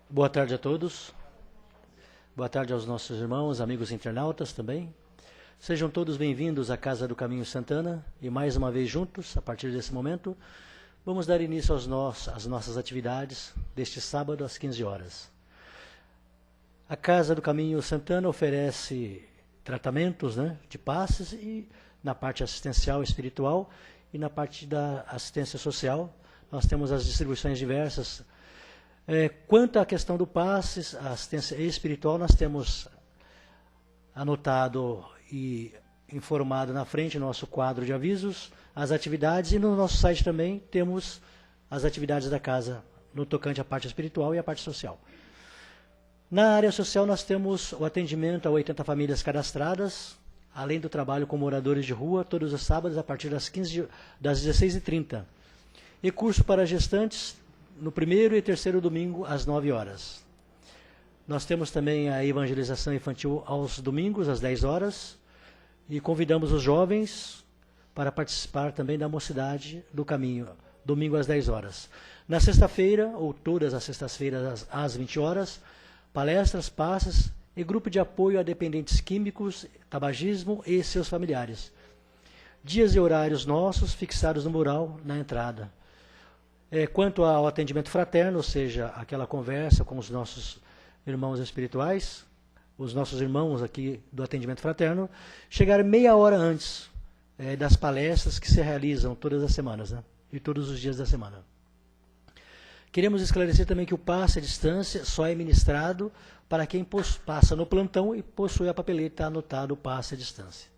Boa tarde a todos. Boa tarde aos nossos irmãos, amigos internautas também. Sejam todos bem-vindos à Casa do Caminho Santana e mais uma vez juntos, a partir desse momento, vamos dar início às nossas atividades deste sábado às 15 horas. A Casa do Caminho Santana oferece tratamentos, de passes e na parte assistencial espiritual e na parte da assistência social. Nós temos as distribuições diversas. Quanto à questão do passes, a assistência espiritual, nós temos anotado e informado na frente nosso quadro de avisos, as atividades, e no nosso site também temos as atividades da casa no tocante à parte espiritual e à parte social. Na área social nós temos o atendimento a 80 famílias cadastradas, além do trabalho com moradores de rua, todos os sábados a partir das 16h30. E curso para gestantes no primeiro e terceiro domingo às 9 horas. Nós temos também a evangelização infantil aos domingos às 10 horas e convidamos os jovens para participar também da Mocidade do Caminho, domingo às 10 horas. Na sexta-feira, ou todas as sextas-feiras às 20 horas, palestras, passes e grupo de apoio a dependentes químicos, tabagismo e seus familiares. Dias e horários nossos fixados no mural na entrada. Quanto ao atendimento fraterno, ou seja, aquela conversa com os nossos irmãos espirituais, os nossos irmãos aqui do atendimento fraterno, chegar meia hora antes das palestras que se realizam todas as semanas, e todos os dias da semana. Queremos esclarecer também que o passe à distância só é ministrado para quem passa no plantão e possui a papeleta anotada o passe à distância.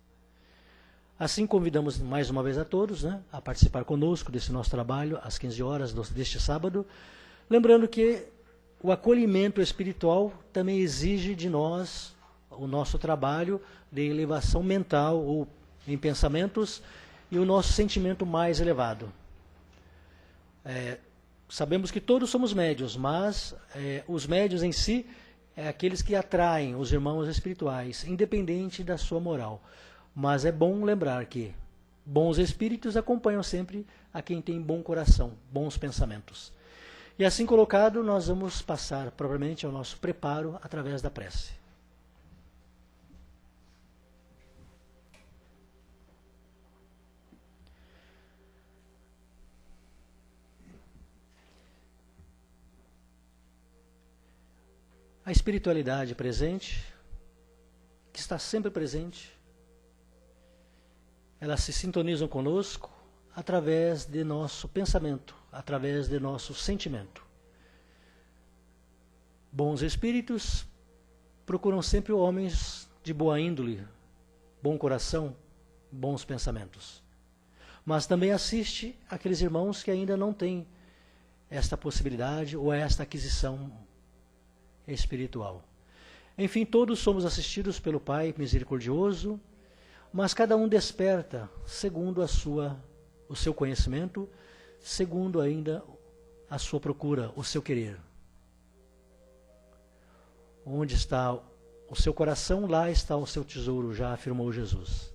Assim, convidamos mais uma vez a todos a participar conosco desse nosso trabalho às 15 horas deste sábado, lembrando que o acolhimento espiritual também exige de nós o nosso trabalho de elevação mental ou em pensamentos e o nosso sentimento mais elevado. Sabemos que todos somos médiuns, mas os médiuns em si aqueles que atraem os irmãos espirituais, independente da sua moral. Mas é bom lembrar que bons espíritos acompanham sempre a quem tem bom coração, bons pensamentos. E assim colocado, nós vamos passar propriamente ao nosso preparo através da prece. A espiritualidade presente, que está sempre presente, elas se sintonizam conosco através de nosso pensamento, através de nosso sentimento. Bons espíritos procuram sempre homens de boa índole, bom coração, bons pensamentos. Mas também assiste aqueles irmãos que ainda não têm esta possibilidade ou esta aquisição espiritual. Enfim, todos somos assistidos pelo Pai misericordioso, mas cada um desperta segundo o seu conhecimento, segundo ainda a sua procura, o seu querer. Onde está o seu coração, lá está o seu tesouro, já afirmou Jesus.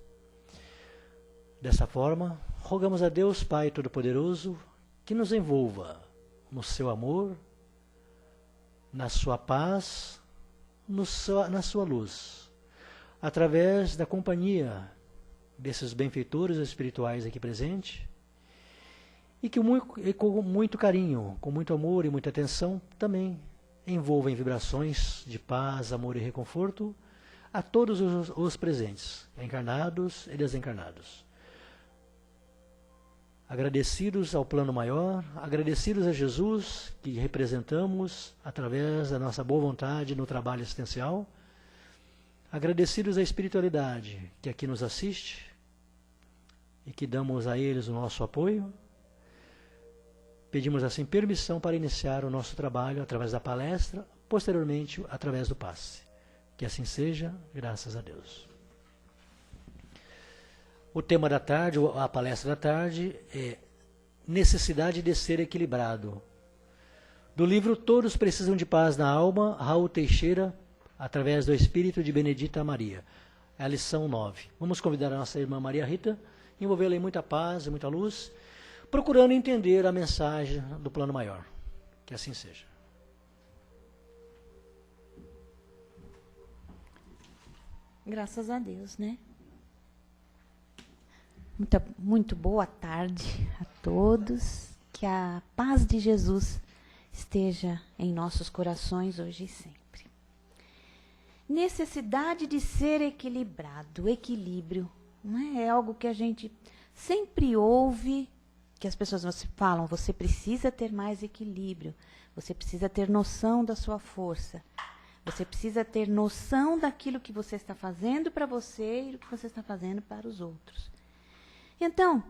Dessa forma, rogamos a Deus Pai Todo-Poderoso que nos envolva no seu amor, na sua paz, na sua luz, através da companhia desses benfeitores espirituais aqui presentes, e que com muito carinho, com muito amor e muita atenção, também envolvem vibrações de paz, amor e reconforto a todos os presentes, encarnados e desencarnados. Agradecidos ao plano maior, agradecidos a Jesus, que representamos através da nossa boa vontade no trabalho assistencial, agradecidos à espiritualidade que aqui nos assiste e que damos a eles o nosso apoio, pedimos assim permissão para iniciar o nosso trabalho através da palestra, posteriormente através do passe. Que assim seja, graças a Deus. O tema da tarde, a palestra da tarde, é Necessidade de ser equilibrado. Do livro Todos Precisam de Paz na Alma, Raul Teixeira, através do Espírito de Benedita Maria. É a lição 9. Vamos convidar a nossa irmã Maria Rita, envolvê-la em muita paz e muita luz, procurando entender a mensagem do plano maior. Que assim seja. Graças a Deus, né? Muito boa tarde a todos. Que a paz de Jesus esteja em nossos corações hoje e sempre. Necessidade de ser equilibrado, equilíbrio, não é? É algo que a gente sempre ouve, que as pessoas falam, você precisa ter mais equilíbrio, você precisa ter noção da sua força, você precisa ter noção daquilo que você está fazendo para você e do que você está fazendo para os outros. Então,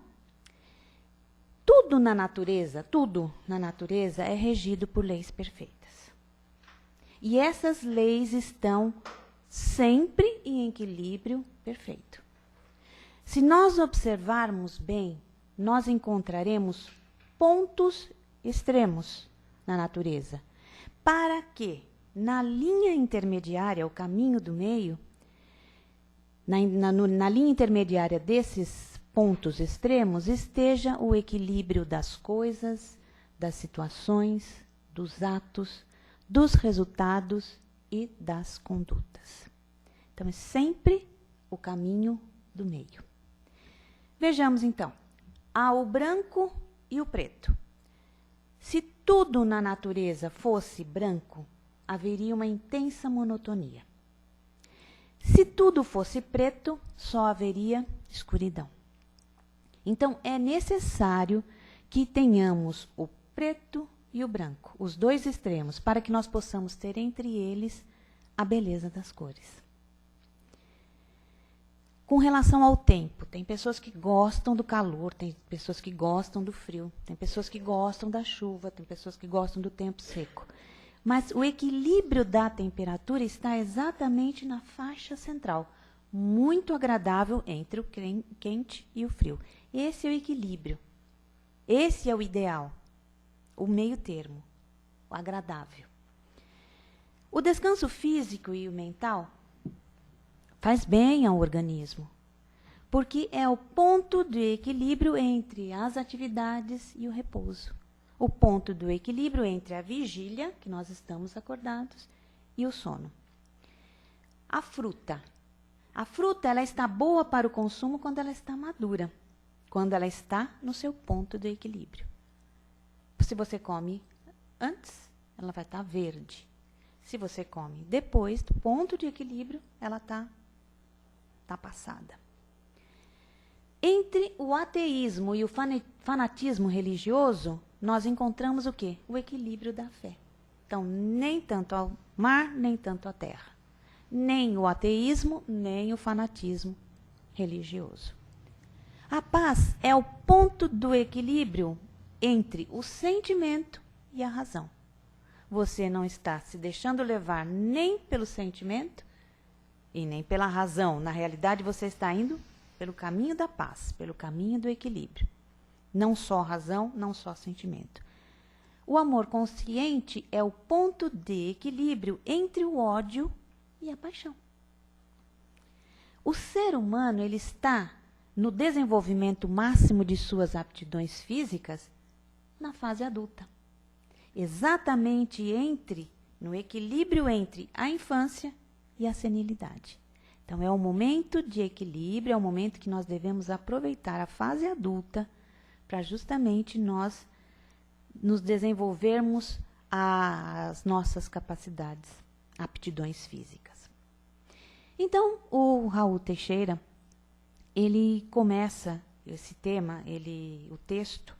tudo na natureza é regido por leis perfeitas. E essas leis estão sempre em equilíbrio perfeito. Se nós observarmos bem, nós encontraremos pontos extremos na natureza, para que na linha intermediária, o caminho do meio, na linha intermediária desses pontos extremos, esteja o equilíbrio das coisas, das situações, dos atos, dos resultados e das condutas. Então, é sempre o caminho do meio. Vejamos, então, há o branco e o preto. Se tudo na natureza fosse branco, haveria uma intensa monotonia. Se tudo fosse preto, só haveria escuridão. Então, é necessário que tenhamos o preto e o branco, os dois extremos, para que nós possamos ter entre eles a beleza das cores. Com relação ao tempo, tem pessoas que gostam do calor, tem pessoas que gostam do frio, tem pessoas que gostam da chuva, tem pessoas que gostam do tempo seco. Mas o equilíbrio da temperatura está exatamente na faixa central, muito agradável entre o quente e o frio. Esse é o equilíbrio. Esse é o ideal, o meio termo, o agradável. O descanso físico e o mental faz bem ao organismo, porque é o ponto de equilíbrio entre as atividades e o repouso. O ponto do equilíbrio entre a vigília, que nós estamos acordados, e o sono. A fruta. A fruta, ela está boa para o consumo quando ela está madura, quando ela está no seu ponto de equilíbrio. Se você come antes, ela vai estar verde. Se você come depois do ponto de equilíbrio, ela está passada. Entre o ateísmo e o fanatismo religioso, nós encontramos o quê? O equilíbrio da fé. Então, nem tanto ao mar, nem tanto à terra. Nem o ateísmo, nem o fanatismo religioso. A paz é o ponto do equilíbrio entre o sentimento e a razão. Você não está se deixando levar nem pelo sentimento e nem pela razão. Na realidade, você está indo pelo caminho da paz, pelo caminho do equilíbrio. Não só razão, não só sentimento. O amor consciente é o ponto de equilíbrio entre o ódio e a paixão. O ser humano, ele está no desenvolvimento máximo de suas aptidões físicas na fase adulta. Exatamente no equilíbrio entre a infância e a senilidade. Então, é um momento de equilíbrio, é um momento que nós devemos aproveitar a fase adulta para justamente nós nos desenvolvermos as nossas capacidades, aptidões físicas. Então, o Raul Teixeira, ele começa esse tema, o texto,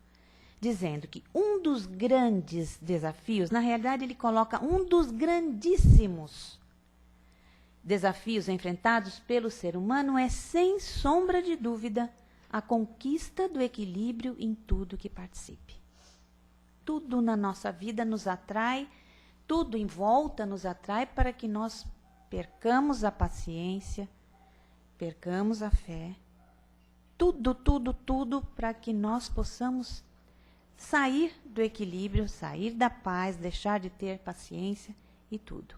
dizendo que um dos grandes desafios, na realidade ele coloca um dos grandíssimos desafios enfrentados pelo ser humano é, sem sombra de dúvida, a conquista do equilíbrio em tudo que participe. Tudo na nossa vida nos atrai, tudo em volta nos atrai para que nós percamos a paciência, percamos a fé, tudo para que nós possamos sair do equilíbrio, sair da paz, deixar de ter paciência e tudo.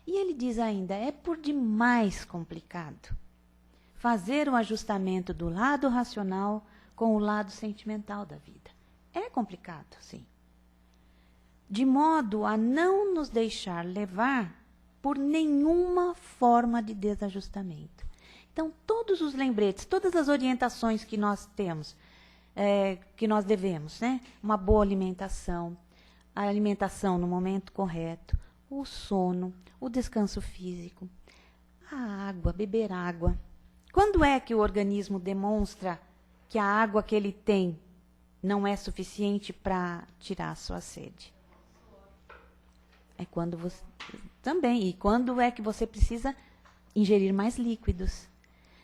E ele diz ainda, é por demais complicado fazer o ajustamento do lado racional com o lado sentimental da vida. É complicado, sim. De modo a não nos deixar levar por nenhuma forma de desajustamento. Então, todos os lembretes, todas as orientações que nós temos, que nós devemos, né? Uma boa alimentação, a alimentação no momento correto, o sono, o descanso físico, a água, beber água. Quando é que o organismo demonstra que a água que ele tem não é suficiente para tirar a sua sede? É quando você também. E quando é que você precisa ingerir mais líquidos?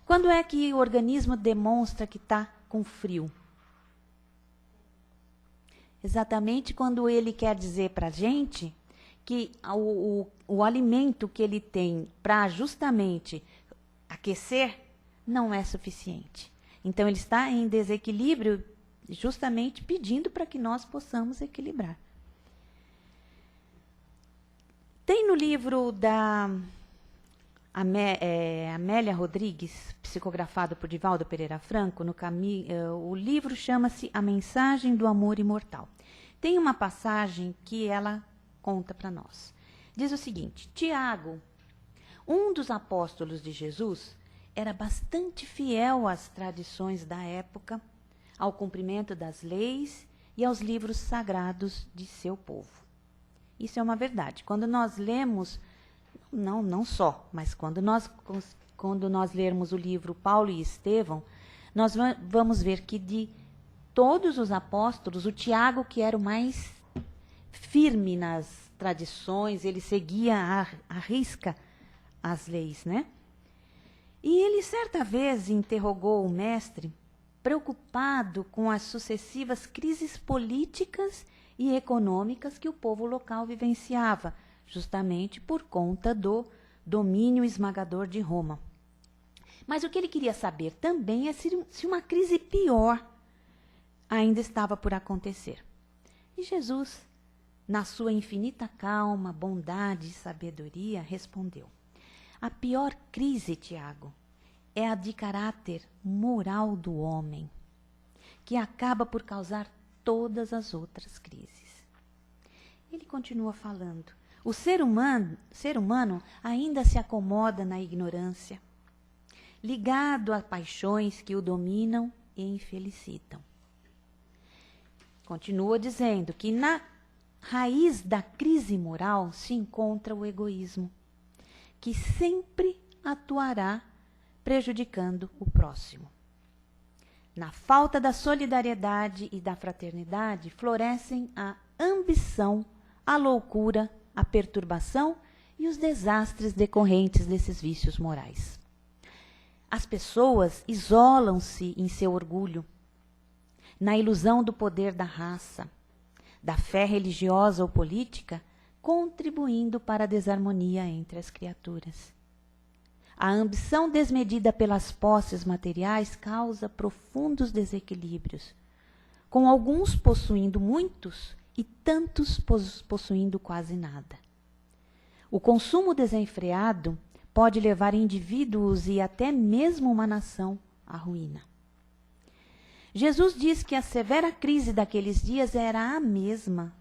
Quando é que o organismo demonstra que está com frio? Exatamente quando ele quer dizer para a gente que o alimento que ele tem para justamente aquecer não é suficiente. Então, ele está em desequilíbrio justamente pedindo para que nós possamos equilibrar. Tem no livro da Amélia Rodrigues, psicografado por Divaldo Pereira Franco, o livro chama-se A Mensagem do Amor Imortal. Tem uma passagem que ela conta para nós. Diz o seguinte: Tiago, um dos apóstolos de Jesus, era bastante fiel às tradições da época, ao cumprimento das leis e aos livros sagrados de seu povo. Isso é uma verdade. Quando nós lemos, não só, mas quando nós lermos o livro Paulo e Estevão, nós vamos ver que de todos os apóstolos, o Tiago, que era o mais firme nas tradições, ele seguia à risca as leis, né? E ele certa vez interrogou o mestre, preocupado com as sucessivas crises políticas e econômicas que o povo local vivenciava, justamente por conta do domínio esmagador de Roma. Mas o que ele queria saber também é se uma crise pior ainda estava por acontecer. E Jesus, na sua infinita calma, bondade e sabedoria, respondeu: a pior crise, Tiago, é a de caráter moral do homem, que acaba por causar todas as outras crises. Ele continua falando: o ser humano ainda se acomoda na ignorância, ligado a paixões que o dominam e infelicitam. Continua dizendo que na raiz da crise moral se encontra o egoísmo, que sempre atuará prejudicando o próximo. Na falta da solidariedade e da fraternidade florescem a ambição, a loucura, a perturbação e os desastres decorrentes desses vícios morais. As pessoas isolam-se em seu orgulho, na ilusão do poder da raça, da fé religiosa ou política, contribuindo para a desarmonia entre as criaturas. A ambição desmedida pelas posses materiais causa profundos desequilíbrios, com alguns possuindo muitos e tantos possuindo quase nada. O consumo desenfreado pode levar indivíduos e até mesmo uma nação à ruína. Jesus diz que a severa crise daqueles dias era a mesma.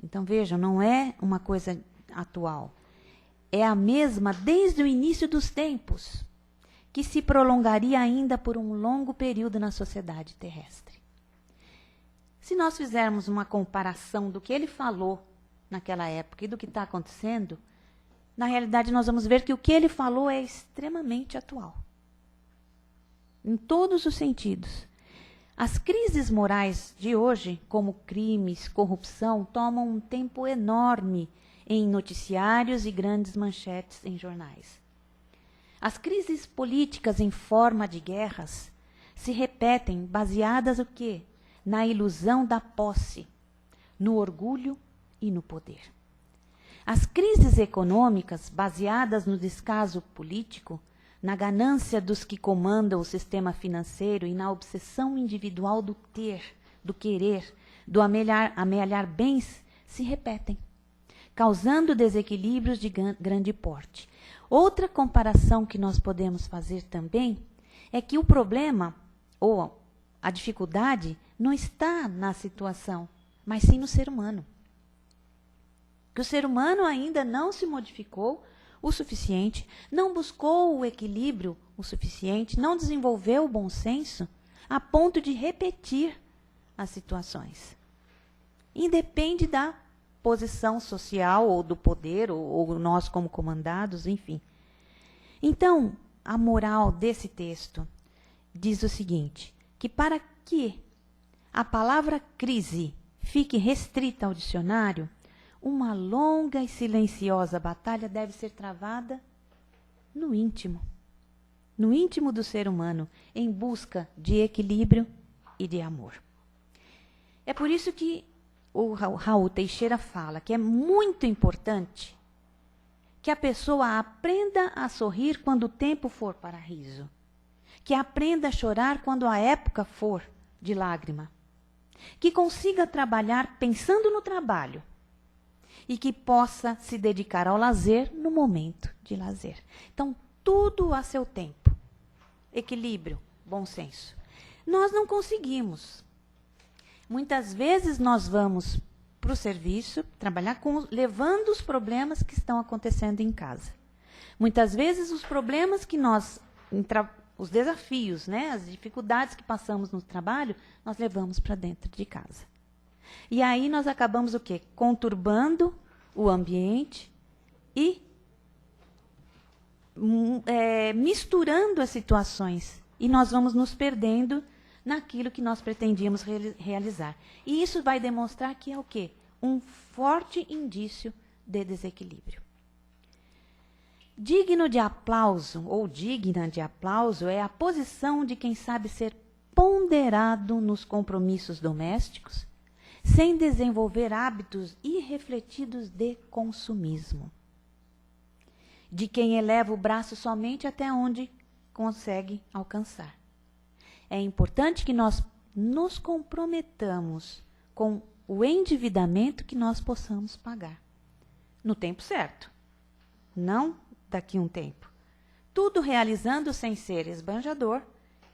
Então vejam, não é uma coisa atual. É a mesma desde o início dos tempos, que se prolongaria ainda por um longo período na sociedade terrestre. Se nós fizermos uma comparação do que ele falou naquela época e do que está acontecendo, na realidade nós vamos ver que o que ele falou é extremamente atual. Em todos os sentidos. As crises morais de hoje, como crimes, corrupção, tomam um tempo enorme em noticiários e grandes manchetes em jornais. As crises políticas em forma de guerras se repetem baseadas no quê? Na ilusão da posse, no orgulho e no poder. As crises econômicas baseadas no descaso político, na ganância dos que comandam o sistema financeiro e na obsessão individual do ter, do querer, do amealhar bens, se repetem, causando desequilíbrios de grande porte. Outra comparação que nós podemos fazer também é que o problema, ou a dificuldade, não está na situação, mas sim no ser humano. Que o ser humano ainda não se modificou o suficiente, não buscou o equilíbrio o suficiente, não desenvolveu o bom senso a ponto de repetir as situações. Independe da posição social ou do poder, ou nós como comandados, enfim. Então, a moral desse texto diz o seguinte, que para que a palavra crise fique restrita ao dicionário, uma longa e silenciosa batalha deve ser travada no íntimo do ser humano, em busca de equilíbrio e de amor. É por isso que o Raul Teixeira fala que é muito importante que a pessoa aprenda a sorrir quando o tempo for para riso, que aprenda a chorar quando a época for de lágrima, que consiga trabalhar pensando no trabalho e que possa se dedicar ao lazer no momento de lazer. Então, tudo a seu tempo. Equilíbrio, bom senso. Nós não conseguimos. Muitas vezes nós vamos para o serviço, trabalhar levando os problemas que estão acontecendo em casa. Muitas vezes os problemas que os desafios, né, as dificuldades que passamos no trabalho, nós levamos para dentro de casa. E aí nós acabamos o quê? Conturbando o ambiente e misturando as situações. E nós vamos nos perdendo naquilo que nós pretendíamos realizar. E isso vai demonstrar que é o quê? Um forte indício de desequilíbrio. Digno de aplauso, ou digna de aplauso, é a posição de quem sabe ser ponderado nos compromissos domésticos, sem desenvolver hábitos irrefletidos de consumismo. De quem eleva o braço somente até onde consegue alcançar. É importante que nós nos comprometamos com o endividamento que nós possamos pagar. No tempo certo. Não daqui a um tempo. Tudo realizando sem ser esbanjador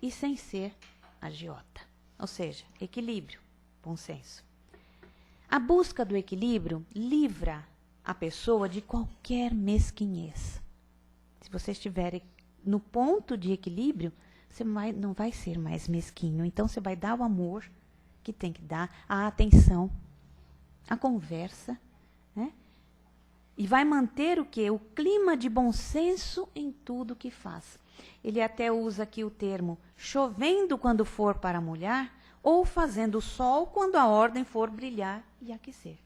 e sem ser agiota. Ou seja, equilíbrio, bom senso. A busca do equilíbrio livra a pessoa de qualquer mesquinhez. Se você estiver no ponto de equilíbrio, você não vai ser mais mesquinho. Então, você vai dar o amor que tem que dar, a atenção, a conversa, né? E vai manter o quê? O clima de bom senso em tudo que faz. Ele até usa aqui o termo chovendo quando for para molhar, ou fazendo sol quando a ordem for brilhar e aquecer.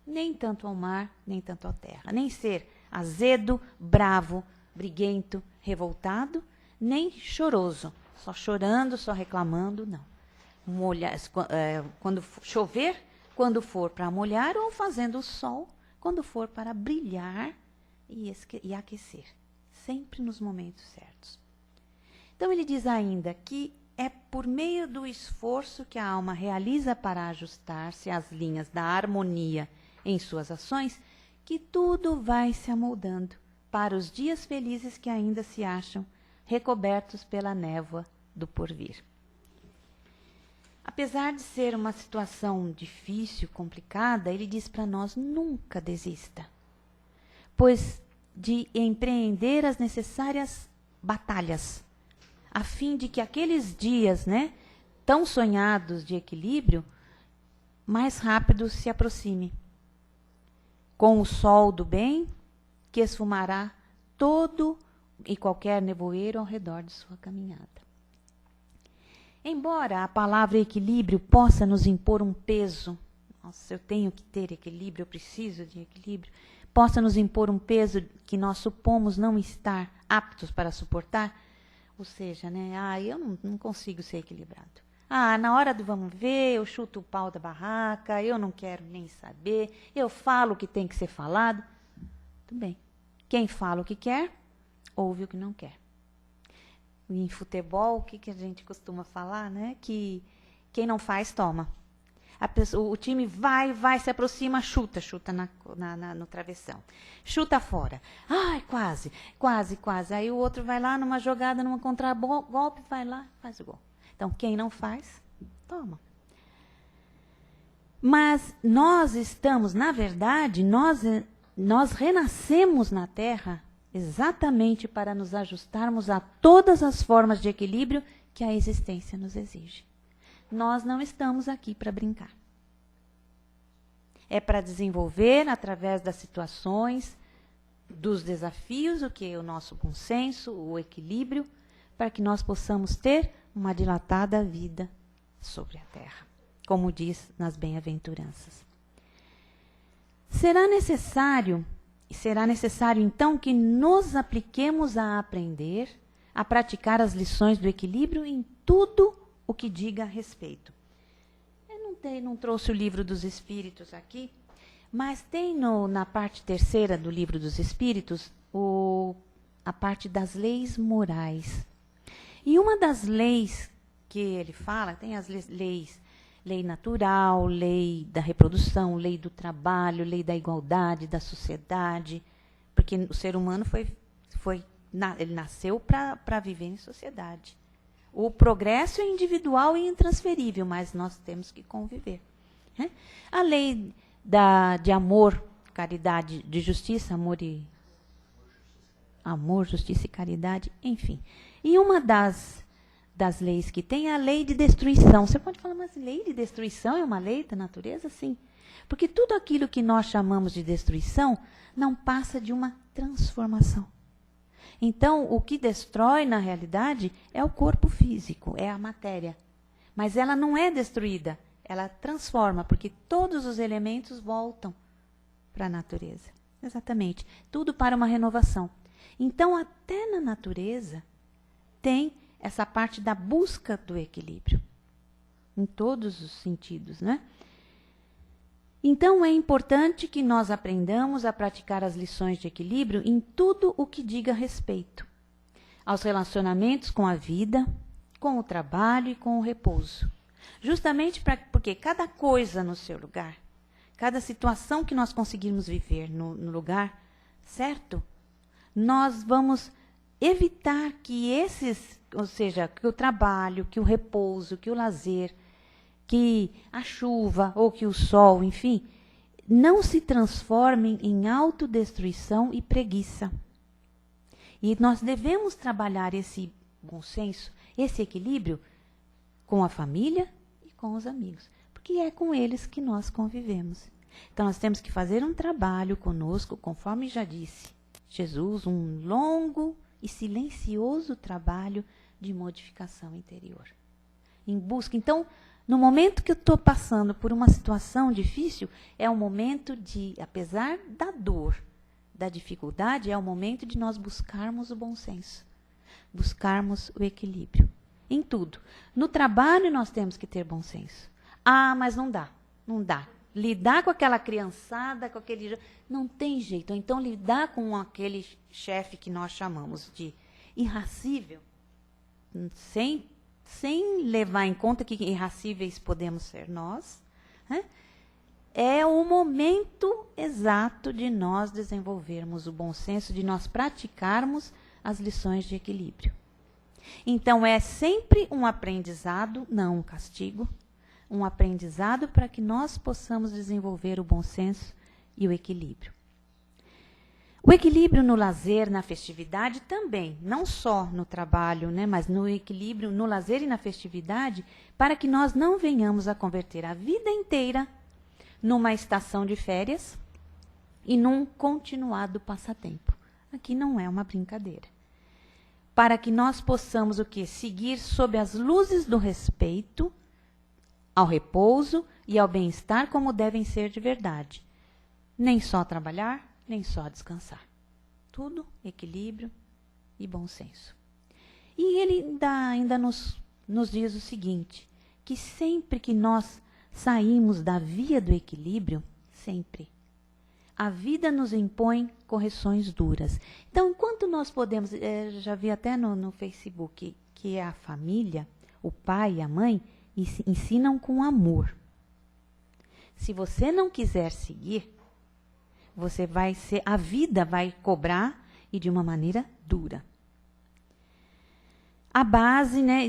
Nem tanto ao mar, nem tanto à terra. Nem ser azedo, bravo, briguento, revoltado, nem choroso, só chorando, só reclamando, não. Quando chover, quando for para molhar, ou fazendo o sol, quando for para brilhar e aquecer. Sempre nos momentos certos. Então, ele diz ainda que é por meio do esforço que a alma realiza para ajustar-se às linhas da harmonia em suas ações, que tudo vai se amoldando para os dias felizes que ainda se acham recobertos pela névoa do porvir. Apesar de ser uma situação difícil, complicada, ele diz para nós, nunca desista, pois de empreender as necessárias batalhas, a fim de que aqueles dias, né, tão sonhados de equilíbrio, mais rápido se aproxime, com o sol do bem, que esfumará todo e qualquer nevoeiro ao redor de sua caminhada. Embora a palavra equilíbrio possa nos impor um peso, nossa, eu tenho que ter equilíbrio, eu preciso de equilíbrio, possa nos impor um peso que nós supomos não estar aptos para suportar, ou seja, né, eu não consigo ser equilibrado. Na hora do vamos ver, eu chuto o pau da barraca, eu não quero nem saber, eu falo o que tem que ser falado. Tudo bem. Quem fala o que quer, ouve o que não quer. Em futebol, o que a gente costuma falar, né? Que quem não faz, toma. O time vai, se aproxima, chuta no travessão. Chuta fora. Ai, quase. Aí o outro vai lá numa jogada, numa contragolpe, vai lá, faz o gol. Então, quem não faz, toma. Mas nós estamos, na verdade, nós renascemos na Terra exatamente para nos ajustarmos a todas as formas de equilíbrio que a existência nos exige. Nós não estamos aqui para brincar. É para desenvolver, através das situações, dos desafios, o que é o nosso bom senso, o equilíbrio, para que nós possamos ter uma dilatada vida sobre a terra, como diz nas bem-aventuranças. Será necessário então que nos apliquemos a aprender, a praticar as lições do equilíbrio em tudo o que diga a respeito. Eu não trouxe o Livro dos Espíritos aqui, mas tem na parte 3ª do Livro dos Espíritos a parte das leis morais. E uma das leis que ele fala, tem as leis, lei natural, lei da reprodução, lei do trabalho, lei da igualdade, da sociedade, porque o ser humano ele nasceu para viver em sociedade. O progresso é individual e intransferível, mas nós temos que conviver. Né? A lei de amor, caridade, de justiça, amor, justiça e caridade, enfim. E uma das leis que tem é a lei de destruição. Você pode falar, mas lei de destruição é uma lei da natureza? Sim. Porque tudo aquilo que nós chamamos de destruição não passa de uma transformação. Então, o que destrói, na realidade, é o corpo físico, é a matéria. Mas ela não é destruída, ela transforma, porque todos os elementos voltam para a natureza. Exatamente. Tudo para uma renovação. Então, até na natureza, tem essa parte da busca do equilíbrio, em todos os sentidos, né? Então, é importante que nós aprendamos a praticar as lições de equilíbrio em tudo o que diga respeito aos relacionamentos com a vida, com o trabalho e com o repouso. Justamente porque cada coisa no seu lugar, cada situação que nós conseguirmos viver no lugar certo, nós vamos evitar que que o trabalho, que o repouso, que o lazer, que a chuva ou que o sol, enfim, não se transformem em autodestruição e preguiça. E nós devemos trabalhar esse bom senso, esse equilíbrio com a família e com os amigos, porque é com eles que nós convivemos. Então, nós temos que fazer um trabalho conosco, conforme já disse Jesus, um longo e silencioso trabalho de modificação interior. Em busca, então, no momento que eu estou passando por uma situação difícil, é um momento de, apesar da dor, da dificuldade, é o momento de nós buscarmos o bom senso, buscarmos o equilíbrio. Em tudo. No trabalho, nós temos que ter bom senso. Ah, mas não dá. Lidar com aquela criançada, com aquele... Não tem jeito. Ou então, lidar com aquele chefe que nós chamamos de irracível, sem levar em conta que irracíveis podemos ser nós, né? É o momento exato de nós desenvolvermos o bom senso, de nós praticarmos as lições de equilíbrio. Então, é sempre um aprendizado, não um castigo, um aprendizado para que nós possamos desenvolver o bom senso e o equilíbrio. O equilíbrio no lazer, na festividade também, não só no trabalho, né, mas no equilíbrio no lazer e na festividade, para que nós não venhamos a converter a vida inteira numa estação de férias e num continuado passatempo. Aqui não é uma brincadeira. Para que nós possamos o quê? Seguir sob as luzes do respeito ao repouso e ao bem-estar como devem ser de verdade. Nem só trabalhar, nem só descansar. Tudo equilíbrio e bom senso. E ele ainda nos diz o seguinte, que sempre que nós saímos da via do equilíbrio, sempre, a vida nos impõe correções duras. Então, enquanto nós podemos, já vi até no Facebook, que a família, o pai e a mãe, ensinam com amor. Se você não quiser seguir, a vida vai cobrar e de uma maneira dura. A base, né,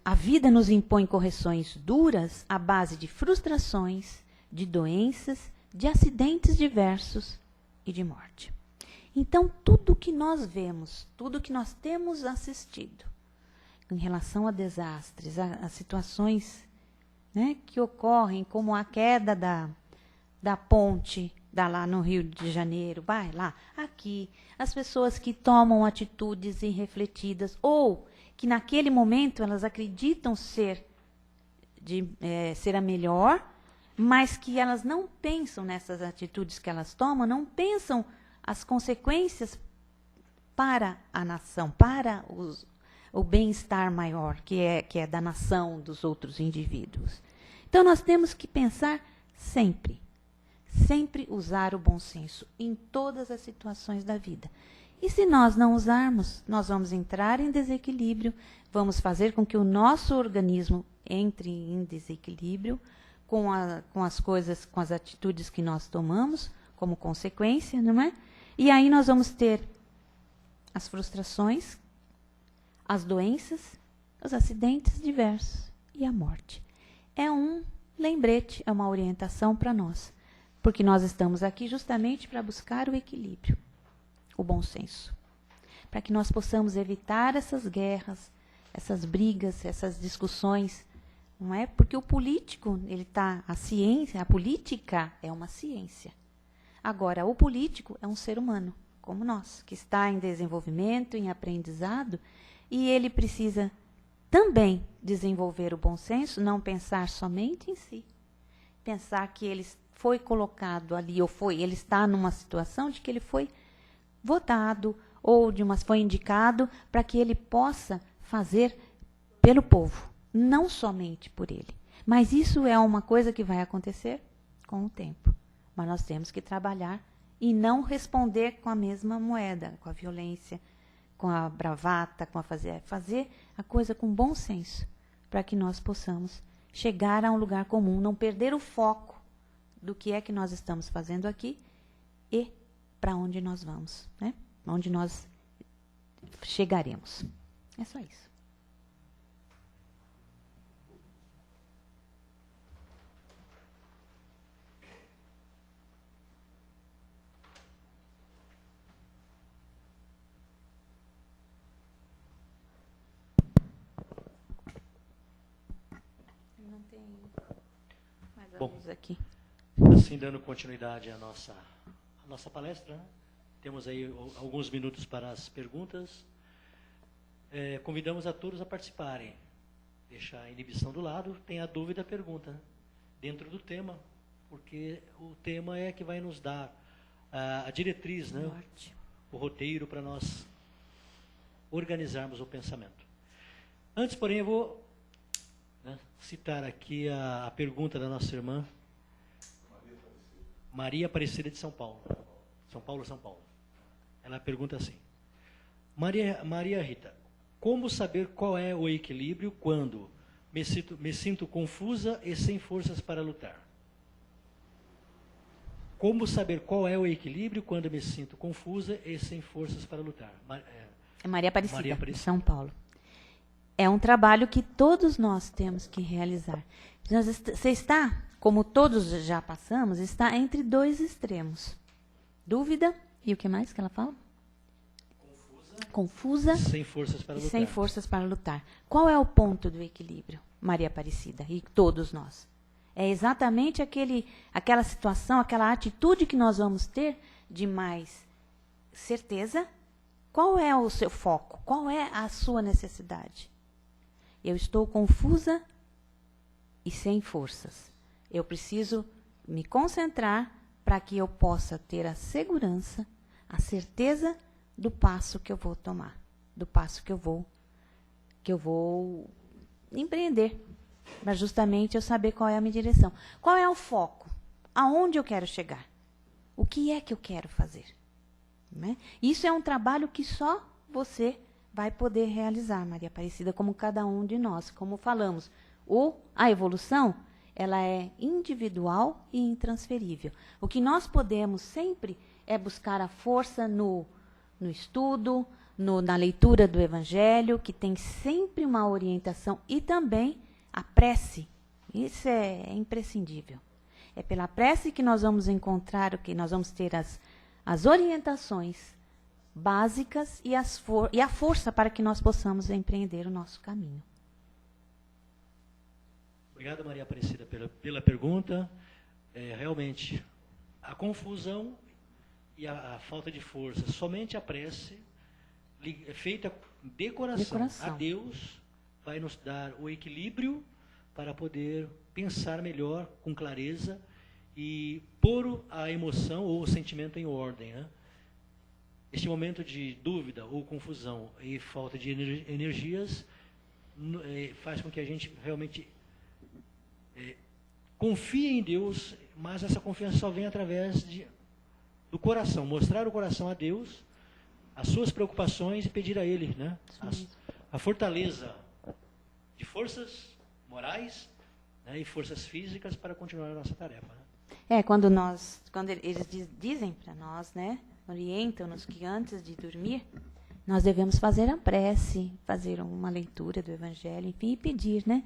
a vida nos impõe correções duras à base de frustrações, de doenças, de acidentes diversos e de morte. Então, tudo que nós vemos, tudo que nós temos assistido, em relação a desastres, a situações, né, que ocorrem, como a queda da ponte lá no Rio de Janeiro, vai lá, aqui, as pessoas que tomam atitudes irrefletidas, ou que naquele momento elas acreditam ser a melhor, mas que elas não pensam nessas atitudes que elas tomam, não pensam as consequências para a nação, para o bem-estar maior, que é da nação, dos outros indivíduos. Então, nós temos que pensar sempre usar o bom senso em todas as situações da vida. E se nós não usarmos, nós vamos entrar em desequilíbrio, vamos fazer com que o nosso organismo entre em desequilíbrio com as coisas, com as atitudes que nós tomamos como consequência, não é? E aí nós vamos ter as frustrações, as doenças, os acidentes diversos e a morte. É um lembrete, é uma orientação para nós, porque nós estamos aqui justamente para buscar o equilíbrio, o bom senso, para que nós possamos evitar essas guerras, essas brigas, essas discussões, não é? Porque o político, a política é uma ciência. Agora, o político é um ser humano, como nós, que está em desenvolvimento, em aprendizado, e ele precisa também desenvolver o bom senso, não pensar somente em si. Pensar que ele foi colocado ali, ele está numa situação de que ele foi votado, ou foi indicado para que ele possa fazer pelo povo, não somente por ele. Mas isso é uma coisa que vai acontecer com o tempo. Mas nós temos que trabalhar e não responder com a mesma moeda, com a violência, com a bravata, com fazer a coisa com bom senso, para que nós possamos chegar a um lugar comum, não perder o foco do que é que nós estamos fazendo aqui e para onde nós vamos, né? Onde nós chegaremos. É só isso. Não tem mais alunos aqui. Assim, dando continuidade à nossa palestra, né? Temos aí alguns minutos para as perguntas. Convidamos a todos a participarem. Deixar a inibição do lado, tem a dúvida, a pergunta, né? Dentro do tema, porque o tema é que vai nos dar a diretriz, né? O roteiro para nós organizarmos o pensamento. Antes, porém, eu vou citar aqui a pergunta da nossa irmã Maria Aparecida de São Paulo. São Paulo. Ela pergunta assim: Maria Rita, como saber qual é o equilíbrio quando me sinto confusa e sem forças para lutar? Como saber qual é o equilíbrio quando me sinto confusa e sem forças para lutar? É Maria Aparecida, de São Paulo. É um trabalho que todos nós temos que realizar. Você está, como todos já passamos, está entre dois extremos. Dúvida, e o que mais que ela fala? Confusa sem forças para lutar. Sem forças para lutar. Qual é o ponto do equilíbrio, Maria Aparecida, e todos nós? É exatamente aquela situação, aquela atitude que nós vamos ter de mais certeza. Qual é o seu foco? Qual é a sua necessidade? Eu estou confusa e sem forças. Eu preciso me concentrar para que eu possa ter a segurança, a certeza do passo que eu vou tomar, do passo que eu vou empreender, para justamente eu saber qual é a minha direção. Qual é o foco? Aonde eu quero chegar? O que é que eu quero fazer? Né? Isso é um trabalho que só você vai poder realizar, Maria Aparecida, como cada um de nós. Como falamos, a evolução, ela é individual e intransferível. O que nós podemos sempre é buscar a força no estudo, na leitura do Evangelho, que tem sempre uma orientação, e também a prece. Isso é imprescindível. É pela prece que nós vamos encontrar, que nós vamos ter as orientações, básicas e a força para que nós possamos empreender o nosso caminho. Obrigado, Maria Aparecida, pela pergunta. Realmente, a confusão e a falta de força, somente a prece, feita de coração a Deus, vai nos dar o equilíbrio para poder pensar melhor, com clareza, e pôr a emoção ou o sentimento em ordem, né? Este momento de dúvida ou confusão e falta de energias faz com que a gente realmente confie em Deus, mas essa confiança só vem através do coração, mostrar o coração a Deus, as suas preocupações e pedir a Ele, né, a fortaleza de forças morais, né, e forças físicas para continuar a nossa tarefa. Né? Quando eles dizem para nós, né, orientam-nos que antes de dormir, nós devemos fazer a prece, fazer uma leitura do Evangelho, enfim, e pedir, né,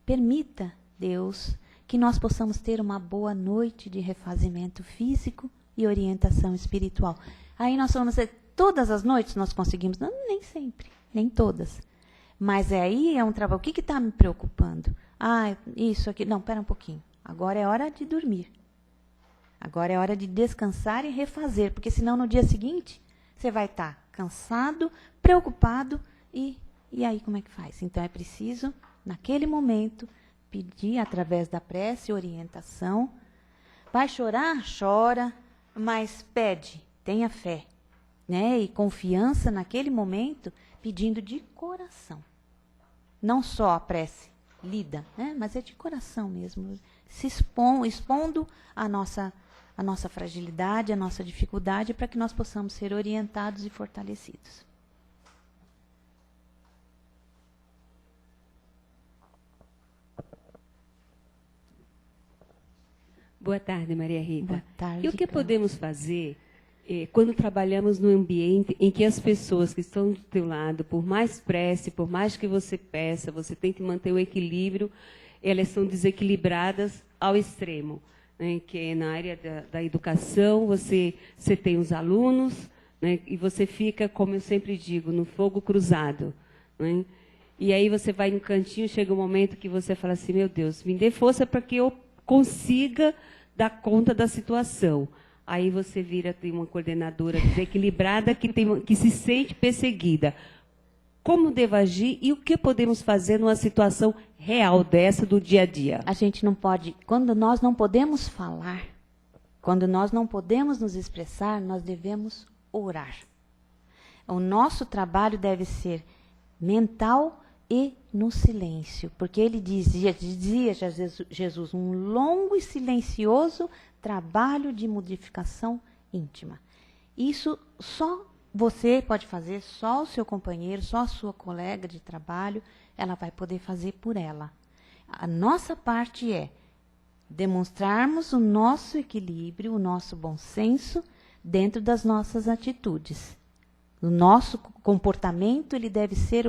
permita Deus que nós possamos ter uma boa noite de refazimento físico e orientação espiritual. Aí nós falamos, todas as noites nós conseguimos? Não, nem sempre, nem todas. Mas aí é um trabalho. O que está me preocupando? Isso aqui. Não, espera um pouquinho. Agora é hora de dormir. Agora é hora de descansar e refazer, porque senão no dia seguinte você vai estar cansado, preocupado e aí como é que faz? Então é preciso, naquele momento, pedir através da prece, orientação. Vai chorar? Chora, mas pede, tenha fé, né? E confiança naquele momento, pedindo de coração. Não só a prece lida, né? Mas é de coração mesmo, se expondo a nossa fragilidade, a nossa dificuldade, para que nós possamos ser orientados e fortalecidos. Boa tarde, Maria Rita. Boa tarde. E o que podemos fazer quando trabalhamos num ambiente em que as pessoas que estão do teu lado, por mais prece, por mais que você peça, você tente manter o equilíbrio, elas são desequilibradas ao extremo, né? Que na área da educação, você tem os alunos, né? E você fica, como eu sempre digo, no fogo cruzado, né? E aí você vai no cantinho, chega um momento que você fala assim, meu Deus, me dê força para que eu consiga dar conta da situação. Aí você tem uma coordenadora desequilibrada que se sente perseguida. Como devo agir e o que podemos fazer numa situação real dessa do dia a dia? A gente não pode, quando nós não podemos falar, quando nós não podemos nos expressar, nós devemos orar. O nosso trabalho deve ser mental e no silêncio, porque ele dizia Jesus, um longo e silencioso trabalho de modificação íntima. Isso só você pode fazer, só o seu companheiro, só a sua colega de trabalho, ela vai poder fazer por ela. A nossa parte é demonstrarmos o nosso equilíbrio, o nosso bom senso dentro das nossas atitudes. O nosso comportamento ele deve ser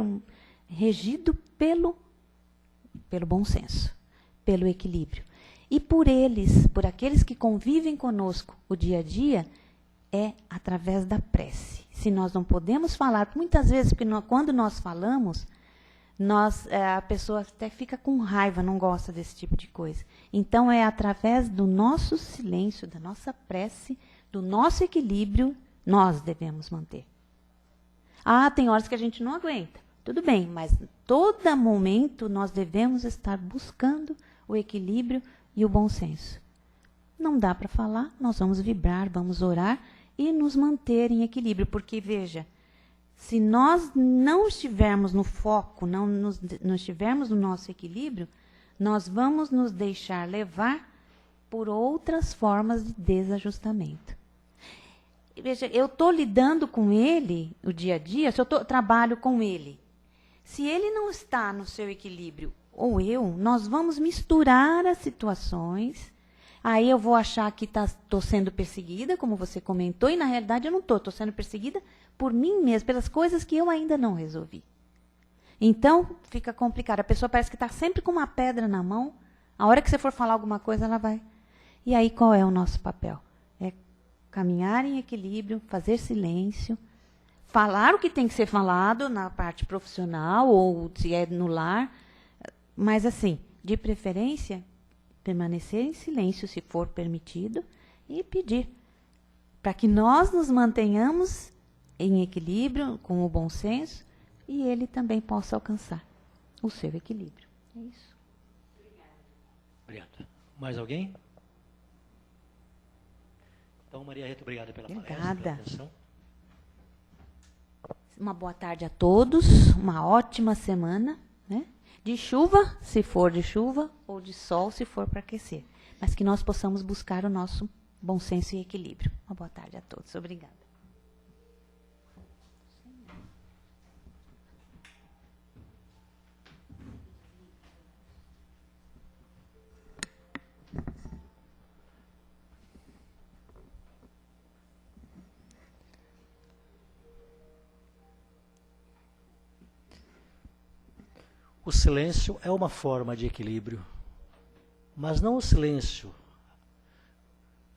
regido pelo bom senso, pelo equilíbrio. E por aqueles que convivem conosco o dia a dia, é através da prece. Se nós não podemos falar, muitas vezes, quando nós falamos, a pessoa até fica com raiva, não gosta desse tipo de coisa. Então, é através do nosso silêncio, da nossa prece, do nosso equilíbrio, nós devemos manter. Tem horas que a gente não aguenta. Tudo bem, mas todo momento nós devemos estar buscando o equilíbrio e o bom senso. Não dá para falar, nós vamos vibrar, vamos orar e nos manter em equilíbrio. Porque, veja, se nós não estivermos no foco, não estivermos no nosso equilíbrio, nós vamos nos deixar levar por outras formas de desajustamento. Veja, eu estou lidando com ele o dia a dia, se eu trabalho com ele. Se ele não está no seu equilíbrio, ou nós vamos misturar as situações. Aí eu vou achar que estou sendo perseguida, como você comentou, e na realidade eu não estou sendo perseguida por mim mesma, pelas coisas que eu ainda não resolvi. Então, fica complicado. A pessoa parece que está sempre com uma pedra na mão. A hora que você for falar alguma coisa, ela vai. E aí, qual é o nosso papel? É caminhar em equilíbrio, fazer silêncio, falar o que tem que ser falado na parte profissional ou se é no lar, mas assim, de preferência, permanecer em silêncio se for permitido e pedir para que nós nos mantenhamos em equilíbrio, com o bom senso, e ele também possa alcançar o seu equilíbrio. É isso. Obrigado. Mais alguém? Então, Maria Rita, obrigada pela palestra, Obrigada. pela atenção. Uma boa tarde a todos, uma ótima semana, né? De chuva, se for de chuva, ou de sol, se for para aquecer. Mas que nós possamos buscar o nosso bom senso e equilíbrio. Uma boa tarde a todos. Obrigada. O silêncio é uma forma de equilíbrio, mas não o silêncio,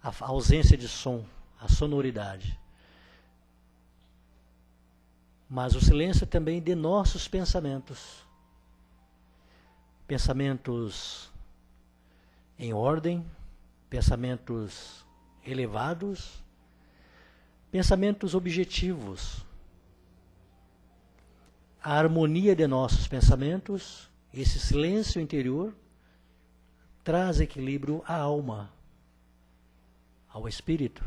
a ausência de som, a sonoridade. Mas o silêncio também de nossos pensamentos. Pensamentos em ordem, pensamentos elevados, pensamentos objetivos. A harmonia de nossos pensamentos, esse silêncio interior, traz equilíbrio à alma, ao espírito.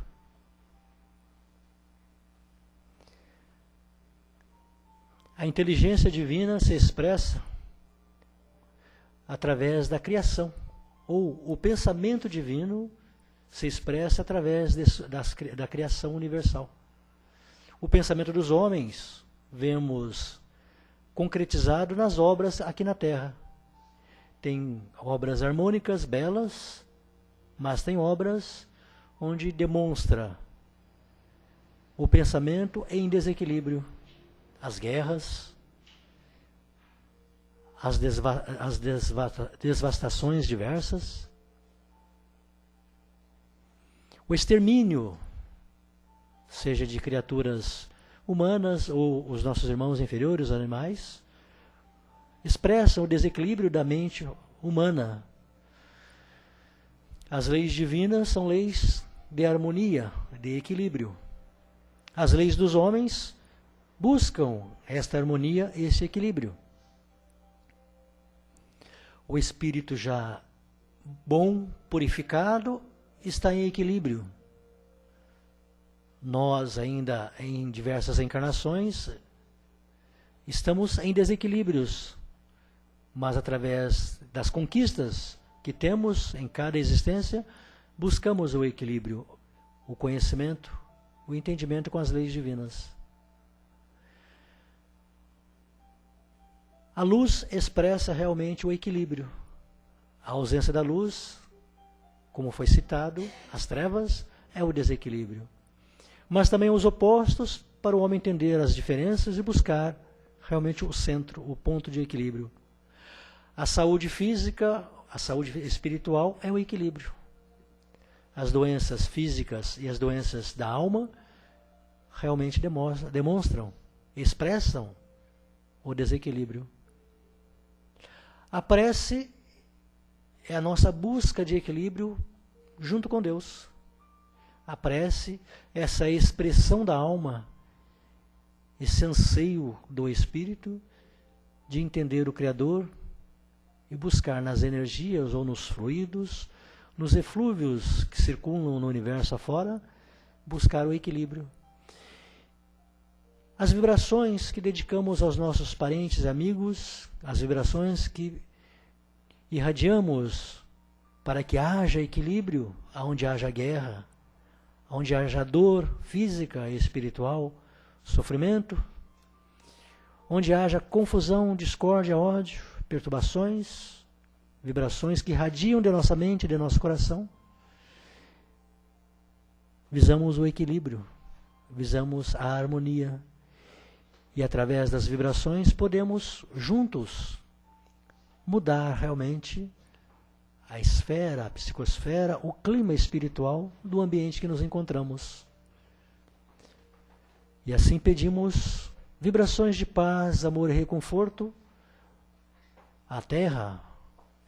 A inteligência divina se expressa através da criação, ou o pensamento divino se expressa através da criação universal. O pensamento dos homens, vemos concretizado nas obras aqui na Terra. Tem obras harmônicas, belas, mas tem obras onde demonstra o pensamento em desequilíbrio. As guerras, as devastações diversas, o extermínio, seja de criaturas humanas ou os nossos irmãos inferiores, os animais, expressam o desequilíbrio da mente humana. As leis divinas são leis de harmonia, de equilíbrio. As leis dos homens buscam esta harmonia, esse equilíbrio. O espírito já bom, purificado, está em equilíbrio. Nós ainda em diversas encarnações estamos em desequilíbrios, mas através das conquistas que temos em cada existência, buscamos o equilíbrio, o conhecimento, o entendimento com as leis divinas. A luz expressa realmente o equilíbrio. A ausência da luz, como foi citado, as trevas, é o desequilíbrio. Mas também os opostos para o homem entender as diferenças e buscar realmente o centro, o ponto de equilíbrio. A saúde física, a saúde espiritual é o equilíbrio. As doenças físicas e as doenças da alma realmente demonstram, expressam o desequilíbrio. A prece é a nossa busca de equilíbrio junto com Deus. A prece, essa expressão da alma, esse anseio do espírito de entender o Criador e buscar nas energias ou nos fluidos, nos eflúvios que circulam no universo afora, buscar o equilíbrio. As vibrações que dedicamos aos nossos parentes e amigos, as vibrações que irradiamos para que haja equilíbrio onde haja guerra, onde haja dor física e espiritual, sofrimento, onde haja confusão, discórdia, ódio, perturbações, vibrações que irradiam de nossa mente e de nosso coração. Visamos o equilíbrio, visamos a harmonia. E através das vibrações podemos juntos mudar realmente a esfera, a psicosfera, o clima espiritual do ambiente que nos encontramos. E assim pedimos vibrações de paz, amor e reconforto à Terra,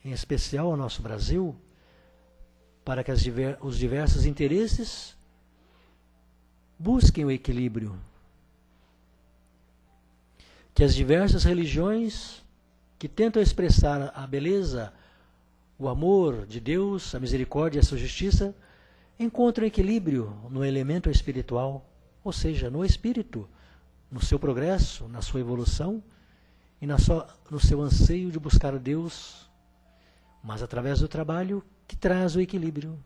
em especial ao nosso Brasil, para que os diversos interesses busquem o equilíbrio. Que as diversas religiões que tentam expressar a beleza, o amor de Deus, a misericórdia e a sua justiça, encontrem equilíbrio no elemento espiritual, ou seja, no espírito, no seu progresso, na sua evolução e no seu anseio de buscar a Deus, mas através do trabalho que traz o equilíbrio.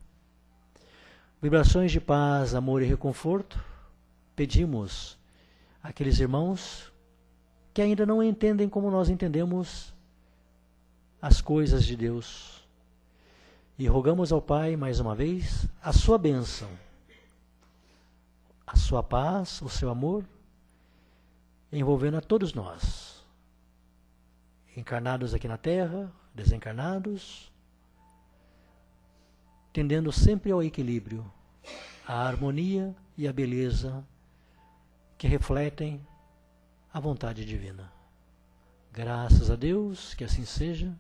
Vibrações de paz, amor e reconforto, pedimos àqueles irmãos que ainda não entendem como nós entendemos as coisas de Deus. E rogamos ao Pai, mais uma vez, a sua bênção, a sua paz, o seu amor, envolvendo a todos nós, encarnados aqui na Terra, desencarnados, tendendo sempre ao equilíbrio, à harmonia e à beleza que refletem a vontade divina. Graças a Deus, que assim seja.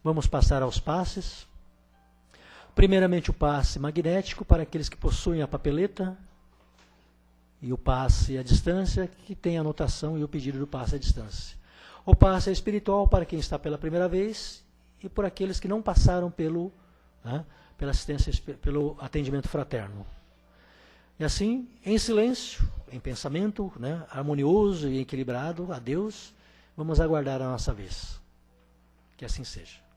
Vamos passar aos passes. Primeiramente o passe magnético para aqueles que possuem a papeleta e o passe à distância, que tem a anotação e o pedido do passe à distância. O passe espiritual para quem está pela primeira vez e por aqueles que não passaram pela assistência, pelo atendimento fraterno. E assim, em silêncio, em pensamento, harmonioso e equilibrado a Deus, vamos aguardar a nossa vez. Que assim seja.